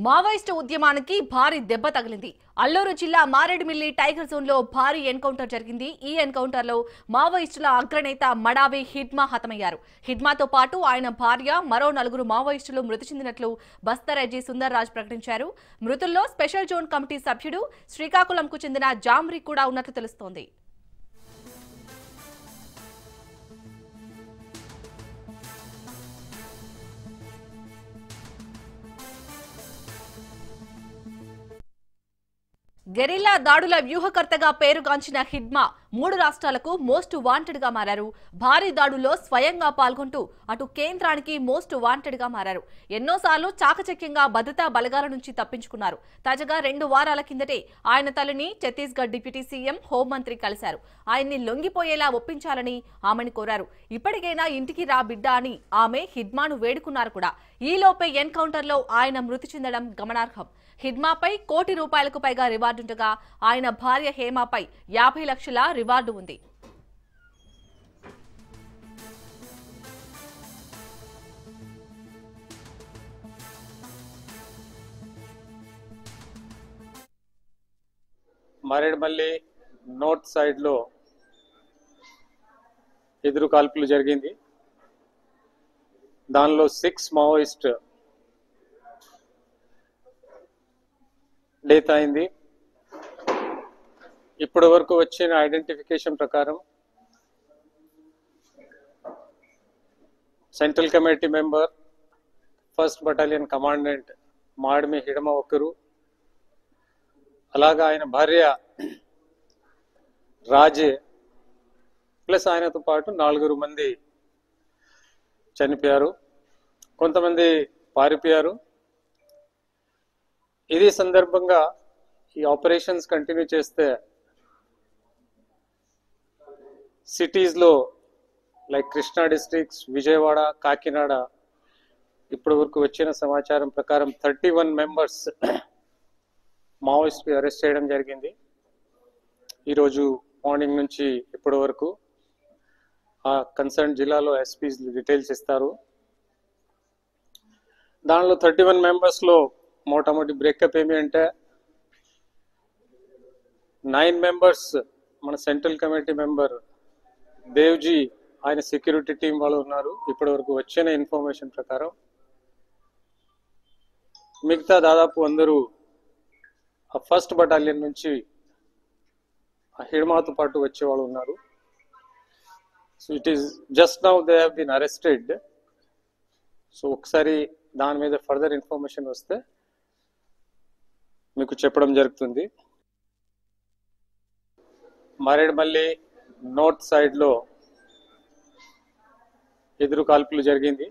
Maoist ఉద్యమానికి భారీ దెబ్బ తగిలింది. అల్లూరు జిల్లా మారేడుమిల్లి టైగర్ జోన్ లో భారీ ఎన్కౌంటర్ జరిగింది. ఈ ఎన్కౌంటర్ లో మావోయిస్టుల అగ్రనేత మడావి హిడ్మా హతమయ్యారు. హిడ్మాతో పాటు ఆయన భార్య మరో 4 మావోయిస్టులు మృతి చెందినట్లు బస్తర్ ఎస్జీ సుందర్ రాజ్ ప్రకటించారు. మృతుల్లో స్పెషల్ జోన్ కమిటీ సభ్యుడు శ్రీకాకుళంకు చెందిన జామ్రీ కూడా ఉన్నట్లు తెలుస్తోంది. గెరిల్లా దాడుల వ్యూహకర్తగా పేరుగాంచిన హిడ్మా 3 రాష్ట్రాలకు మోస్ట్ వాంటెడ్ గా మారారు. భారీ దాడుల్లో స్వయంగా పాల్గొంటూ అటు కేంద్రానికి మోస్ట్ వాంటెడ్ గా మారారు. ఎన్నోసార్లు చాకచక్యంగా భద్రతా బలగాల నుంచి తప్పించుకున్నారు. తాజాగా 2 వారాల కిందటే ఆయన తల్లిని ఛత్తీస్గఢ్ డిప్యూటీ సీఎం హోంమంత్రి కలిశారు. ఆయన్ని లొంగిపోయేలా ఒప్పించాలని ఆమెను కోరారు. ఇప్పటికైనా ఇంటికి రా బిడ్డ అని ఆమె హిడ్మాను వేడుకున్నారు కూడా. ఈలోపే ఎన్కౌంటర్ లో ఆయన మృతి చెందడం గమనార్హం. హిడ్మాపై ₹1 కోటి పైగా రివార్డుండగా ఆయన భార్య హేమాపై 50 లక్షల రివార్డు ఉంది. మారేడుమల్లి నార్త్ సైడ్ లో ఎదురు కాల్పులు జరిగింది. దానిలో 6 మావోయిస్ట్ డెత్ అయింది. ఇప్పటి వరకు వచ్చిన ఐడెంటిఫికేషన్ ప్రకారం central committee member 1st battalion commandant Madami Hidma ఒకరు, అలాగా ఆయన భార్య రాజే ప్లస్ ఆయనతో పాటు 4 మంది చనిపోయారు. కొంతమంది పారిపోయారు. ఇది సందర్భంగా ఈ ఆపరేషన్స్ కంటిన్యూ చేస్తే సిటీస్ లో లైక్ కృష్ణా డిస్ట్రిక్ట్స్, విజయవాడ, కాకినాడ ఇప్పటి వరకు వచ్చిన సమాచారం ప్రకారం 31 మెంబర్స్ మావోయిస్ట్ అరెస్ట్ చేయడం జరిగింది. ఈరోజు మార్నింగ్ నుంచి ఇప్పటి వరకు ఆ కన్సర్న్ జిల్లాలో ఎస్పీస్ డీటెయిల్స్ ఇస్తారు. దానిలో 31 మెంబర్స్ లో మోటామోటి బ్రేకప్ ఏమి అంటే 9 మెంబర్స్ మన సెంట్రల్ కమిటీ మెంబర్ దేవ్జీ ఆయన సెక్యూరిటీ టీం వాళ్ళు ఉన్నారు. ఇప్పటి వరకు వచ్చిన ఇన్ఫర్మేషన్ ప్రకారం మిగతా దాదాపు అందరూ ఆ 1st బటాలియన్ నుంచి ఆ హిడ్మాతో పాటు వచ్చేవాళ్ళు ఉన్నారు. So it is just now they have been arrested. So ఒకసారి దాని మీద ఫర్దర్ ఇన్ఫర్మేషన్ వస్తే మీకు చెప్పడం జరుగుతుంది. మారేడుమల్లి నార్త్ సైడ్ లో ఎదురు కాల్పులు జరిగింది.